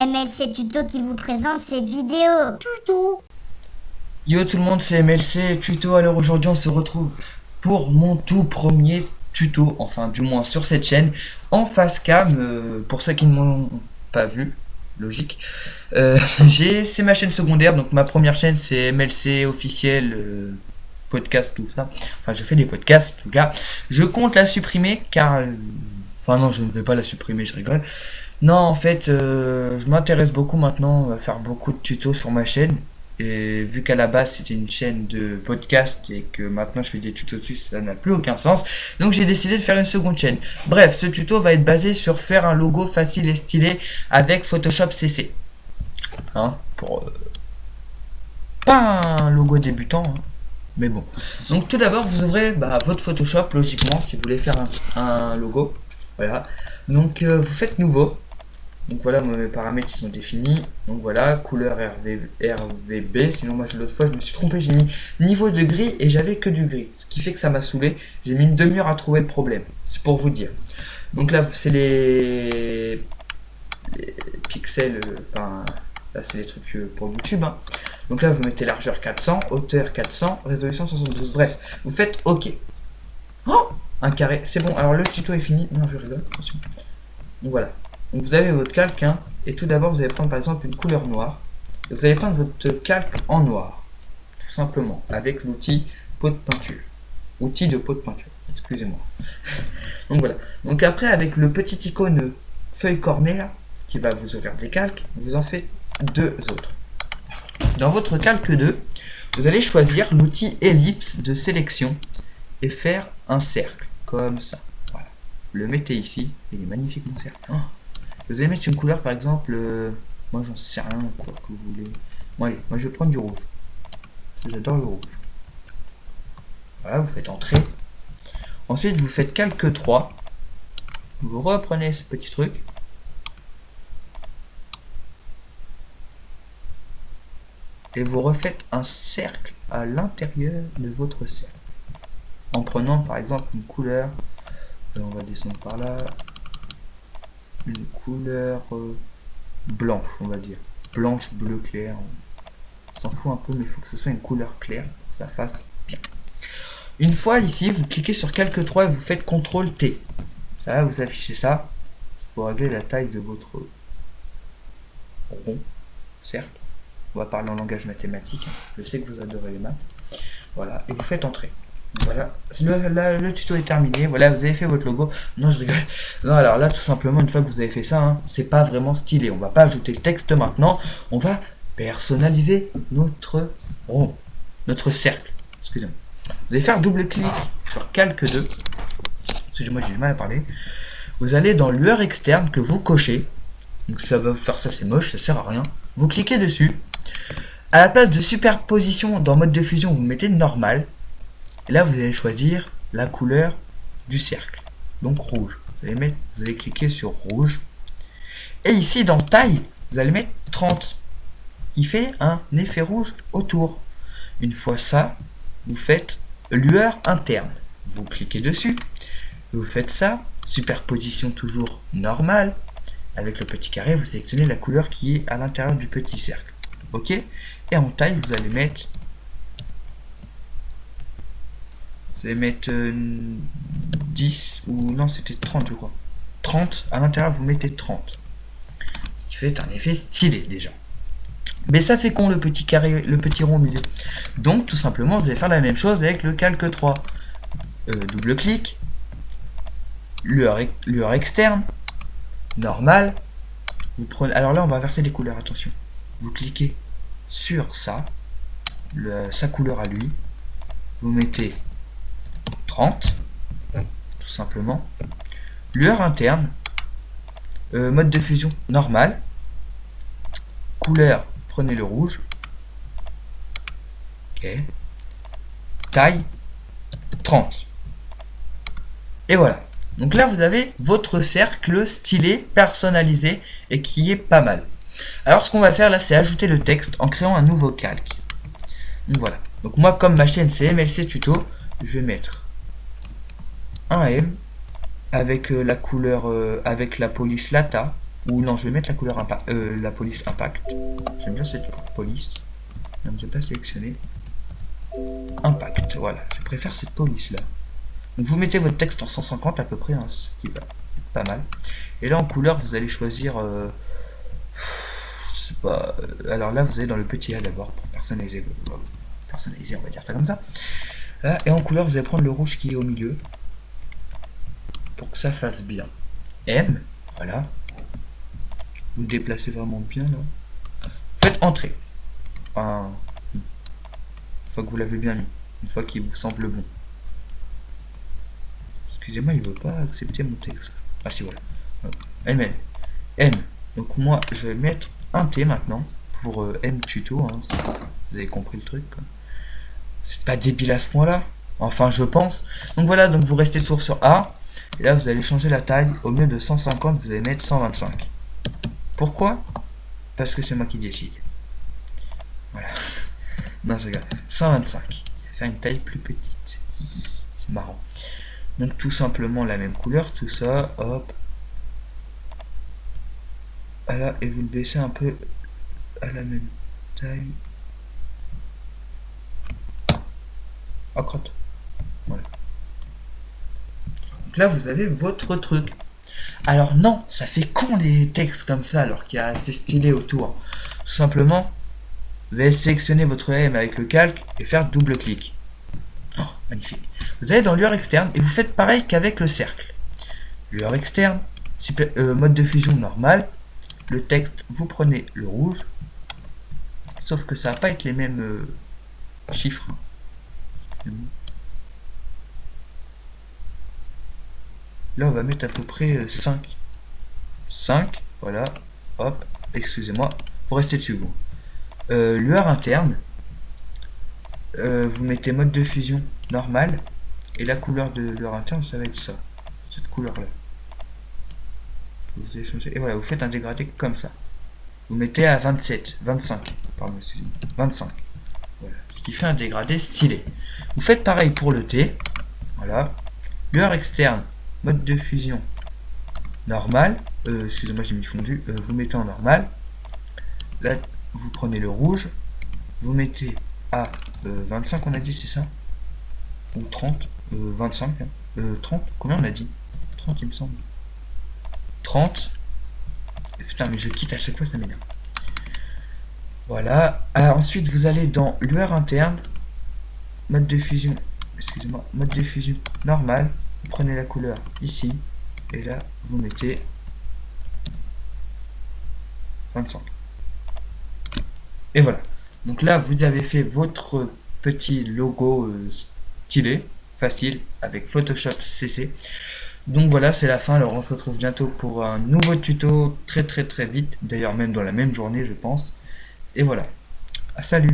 MLC Tuto qui vous présente cette vidéo. Tuto. Yo tout le monde, c'est MLC Tuto. Alors aujourd'hui on se retrouve pour mon tout premier tuto, enfin du moins sur cette chaîne, en face cam, pour ceux qui ne m'ont pas vu, logique. C'est ma chaîne secondaire, donc ma première chaîne c'est MLC officiel, podcast, tout ça. Enfin je fais des podcasts en tout cas. Je compte la supprimer car... Enfin non, je ne vais pas la supprimer, je rigole. Non, en fait, je m'intéresse beaucoup maintenant à faire beaucoup de tutos sur ma chaîne. Et vu qu'à la base c'était une chaîne de podcast et que maintenant je fais des tutos dessus, ça n'a plus aucun sens. Donc j'ai décidé de faire une seconde chaîne. Bref, ce tuto va être basé sur faire un logo facile et stylé avec Photoshop CC. Hein, pour... pas un logo débutant, hein, mais bon. Donc tout d'abord, vous ouvrez votre Photoshop, logiquement, si vous voulez faire un logo. Voilà. Donc vous faites nouveau. Donc voilà, mes paramètres sont définis. Donc voilà, couleur RVB. Sinon moi l'autre fois je me suis trompé, j'ai mis niveau de gris et j'avais que du gris. Ce qui fait que ça m'a saoulé. J'ai mis une demi-heure à trouver le problème. C'est pour vous dire. Donc là c'est les pixels. Enfin, là c'est les trucs pour YouTube. Hein. Donc là vous mettez largeur 400, hauteur 400, résolution 72. Bref, vous faites OK. Oh, un carré, c'est bon. Alors le tuto est fini. Non, je rigole. Attention. Donc voilà. Donc vous avez votre calque, hein, et tout d'abord vous allez prendre par exemple une couleur noire. Et vous allez prendre votre calque en noir, tout simplement, avec l'outil pot de peinture. Outil de pot de peinture, excusez-moi. Donc voilà. Donc après avec le petit icône feuille cornée là, qui va vous ouvrir des calques, vous en faites deux autres. Dans votre calque 2, vous allez choisir l'outil ellipse de sélection et faire un cercle, comme ça. Voilà. Vous le mettez ici, il est magnifique mon cercle. Oh. Vous allez mettre une couleur par exemple, moi j'en sais rien, quoi que vous voulez. Bon allez, moi je vais prendre du rouge. Parce que j'adore le rouge. Voilà, vous faites entrer. Ensuite vous faites calque 3. Vous reprenez ce petit truc. Et vous refaites un cercle à l'intérieur de votre cercle. En prenant par exemple une couleur, on va descendre par là. Une couleur blanche, on va dire. Blanche, bleu clair. On s'en fout un peu, mais il faut que ce soit une couleur claire. Que ça fasse bien. Une fois ici, vous cliquez sur calque 3 et vous faites CTRL T. Ça va vous afficher ça. Pour régler la taille de votre rond, cercle. On va parler en langage mathématique. Je sais que vous adorez les maths. Voilà, et vous faites entrer. Voilà, le tuto est terminé. Voilà, vous avez fait votre logo. Non, je rigole. Non, alors là, tout simplement, une fois que vous avez fait ça, hein, c'est pas vraiment stylé. On va pas ajouter le texte maintenant. On va personnaliser notre rond, notre cercle. Excusez-moi. Vous allez faire double clic sur calque 2. Excusez-moi, j'ai du mal à parler. Vous allez dans lueur externe que vous cochez. Donc ça va vous faire ça, c'est moche, ça sert à rien. Vous cliquez dessus. À la place de superposition dans mode de fusion, vous mettez normal. Et là, vous allez choisir la couleur du cercle. Donc rouge. Vous allez cliquer sur rouge. Et ici, dans taille, vous allez mettre 30. Qui fait un effet rouge autour. Une fois ça, vous faites lueur interne. Vous cliquez dessus. Vous faites ça. Superposition toujours normale. Avec le petit carré, vous sélectionnez la couleur qui est à l'intérieur du petit cercle. OK? Et en taille, vous allez mettre... Vous allez mettre 10 ou non, c'était 30 je crois. 30, à l'intérieur vous mettez 30. Ce qui fait un effet stylé déjà. Mais ça fait con le petit carré, le petit rond au milieu. Donc tout simplement vous allez faire la même chose avec le calque 3. Double clic. Lueur externe. Normal. Vous prenez. Alors là on va inverser les couleurs, attention. Vous cliquez sur ça. Sa couleur à lui. Vous mettez 30, tout simplement. Lueur interne, mode de fusion normal, couleur, prenez le rouge, ok, taille 30. Et voilà. Donc là vous avez votre cercle stylé, personnalisé et qui est pas mal. Alors ce qu'on va faire là, c'est ajouter le texte en créant un nouveau calque. Donc voilà. Donc moi comme ma chaîne c'est MLC Tuto, je vais mettre un M avec la couleur, avec la police Lata. Ou non, je vais mettre la couleur impact, la police impact. J'aime bien cette police. Je n'ai pas sélectionné. Impact, voilà. Je préfère cette police là. Donc vous mettez votre texte en 150 à peu près, hein, ce qui va être pas mal. Et là en couleur, vous allez choisir... je sais pas... alors là, vous allez dans le petit A d'abord pour personnaliser. Personnaliser, on va dire ça comme ça. Là, et en couleur, vous allez prendre le rouge qui est au milieu. Pour que ça fasse bien. M, voilà. Vous le déplacez vraiment bien là. Faites entrer. Une fois que vous l'avez bien mis. Une fois qu'il vous semble bon. Excusez-moi, il veut pas accepter mon texte. Ah si, voilà. ML. M. Donc moi, je vais mettre un T maintenant. Pour M tuto. Hein. Vous avez compris le truc. C'est pas débile à ce point-là. Enfin, je pense. Donc voilà, donc vous restez toujours sur A. Et là, vous allez changer la taille. Au lieu de 150, vous allez mettre 125. Pourquoi? Parce que c'est moi qui décide. Voilà. Non, je regarde. 125. Faire une taille plus petite. C'est marrant. Donc tout simplement la même couleur, tout ça, hop. Voilà, et vous le baissez un peu à la même taille. Oh, crotte. Voilà. Donc là, vous avez votre truc. Alors non, ça fait con les textes comme ça, alors qu'il y a des stylés autour. Tout simplement, vous allez sélectionner votre M avec le calque et faire double clic. Oh, magnifique. Vous allez dans lueur externe et vous faites pareil qu'avec le cercle. Lueur externe, mode de fusion normal. Le texte, vous prenez le rouge. Sauf que ça va pas être les mêmes chiffres. Là, on va mettre à peu près 5. 5, voilà. Hop, excusez-moi. Vous restez dessus, vous. Lueur interne. Vous mettez mode de fusion normal. Et la couleur de lueur interne, ça va être ça. Cette couleur-là. Vous allez changer. Et voilà, vous faites un dégradé comme ça. Vous mettez à 27, 25. Pardon, excusez-moi. 25. Voilà. Ce qui fait un dégradé stylé. Vous faites pareil pour le T. Voilà. Lueur externe. Mode de fusion normal. Excusez-moi, j'ai mis fondu. Vous mettez en normal. Là, vous prenez le rouge. Vous mettez à 25, on a dit, c'est ça? Ou 30, 25, hein. 30, combien on a dit? 30, il me semble. 30. Putain, mais je quitte à chaque fois, ça m'énerve. Voilà. Ensuite, vous allez dans lueur interne. Mode de fusion. Excusez-moi. Mode de fusion normal. Vous prenez la couleur ici. Et là, vous mettez 25. Et voilà. Donc là, vous avez fait votre petit logo stylé, facile, avec Photoshop CC. Donc voilà, c'est la fin. Alors on se retrouve bientôt pour un nouveau tuto très vite. D'ailleurs même dans la même journée, je pense. Et voilà. Salut!